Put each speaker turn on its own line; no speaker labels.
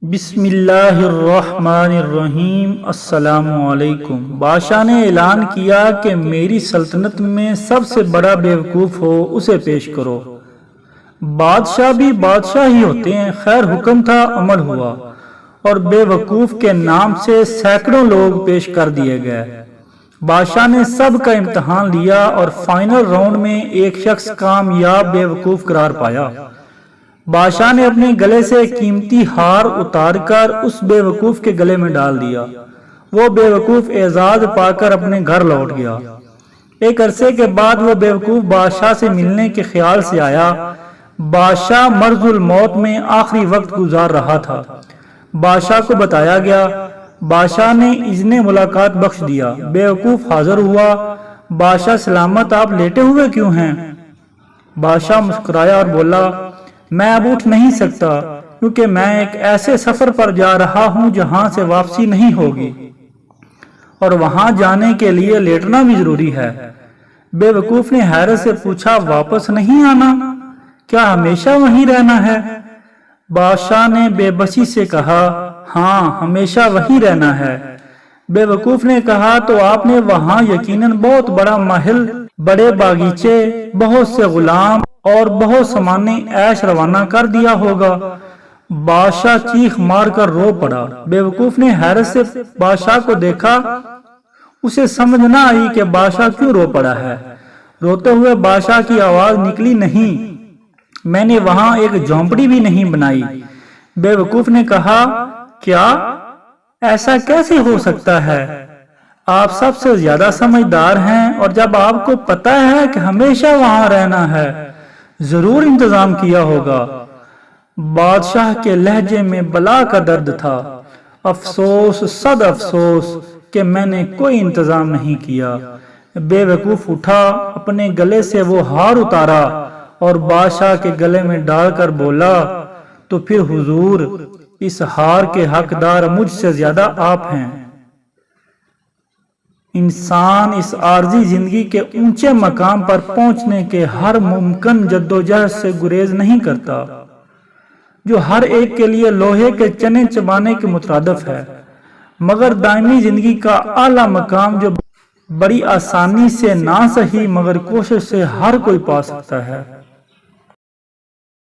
بسم اللہ الرحمن الرحیم۔ السلام علیکم۔ بادشاہ نے اعلان کیا کہ میری سلطنت میں سب سے بڑا بیوقوف ہو اسے پیش کرو۔ بادشاہ بھی بادشاہ ہی ہوتے ہیں، خیر حکم تھا، عمل ہوا، اور بیوقوف کے نام سے سینکڑوں لوگ پیش کر دیے گئے۔ بادشاہ نے سب کا امتحان لیا اور فائنل راؤنڈ میں ایک شخص کامیاب بیوقوف قرار پایا۔ بادشاہ نے اپنے گلے سے قیمتی ہار اتار کر اس بیوقوف کے گلے میں ڈال دیا۔ وہ بیوقوف اعزاز پا کر اپنے گھر لوٹ گیا۔ ایک عرصے کے بعد وہ بیوقوف بادشاہ سے ملنے کے خیال سے آیا۔ بادشاہ مرض الموت میں آخری وقت گزار رہا تھا۔ بادشاہ کو بتایا گیا۔ بادشاہ نے اذن ملاقات بخش دیا۔ بیوقوف حاضر ہوا۔ بادشاہ سلامت، آپ لیٹے ہوئے کیوں ہیں؟ بادشاہ مسکرایا اور بولا، میں اب اٹھ نہیں سکتا کیونکہ میں ایک ایسے سفر پر جا رہا ہوں جہاں سے واپسی نہیں ہوگی، اور وہاں جانے کے لیے لیٹنا بھی ضروری ہے۔ بیوقوف نے حیرت سے پوچھا، واپس نہیں آنا؟ کیا ہمیشہ وہیں رہنا ہے؟ بادشاہ نے بے بسی سے کہا، ہاں ہمیشہ وہیں رہنا ہے۔ بیوقوف نے کہا، تو آپ نے وہاں یقیناً بہت بڑا محل، بڑے باغیچے، بہت سے غلام اور بہت سامان عیش روانہ کر دیا ہوگا۔ بادشاہ چیخ مار کر رو پڑا۔ بیوقوف نے حیرت سے بادشاہ کو دیکھا۔ اسے سمجھ نہ آئی کہ بادشاہ کیوں رو پڑا ہے۔ روتے ہوئے بادشاہ کی آواز نکلی، نہیں، میں نے وہاں ایک جھونپڑی بھی نہیں بنائی۔ بیوقوف نے کہا، کیا ایسا کیسے ہو سکتا ہے؟ آپ سب سے زیادہ سمجھدار ہیں، اور جب آپ کو پتا ہے کہ ہمیشہ وہاں رہنا ہے، ضرور انتظام کیا ہوگا۔ بادشاہ کے لہجے میں بلا کا درد تھا۔ افسوس، صد افسوس کہ میں نے کوئی انتظام نہیں کیا۔ بیوقوف اٹھا، اپنے گلے سے وہ ہار اتارا اور بادشاہ کے گلے میں ڈال کر بولا، تو پھر حضور، اس ہار کے حقدار مجھ سے زیادہ آپ ہیں۔ انسان اس عارضی زندگی کے اونچے مقام پر پہنچنے کے ہر ممکن جدوجہد سے گریز نہیں کرتا، جو ہر ایک کے لیے لوہے کے چنے چبانے کے مترادف ہے، مگر دائمی زندگی کا اعلیٰ مقام جو بڑی آسانی سے نہ صحیح مگر کوشش سے ہر کوئی پا سکتا ہے۔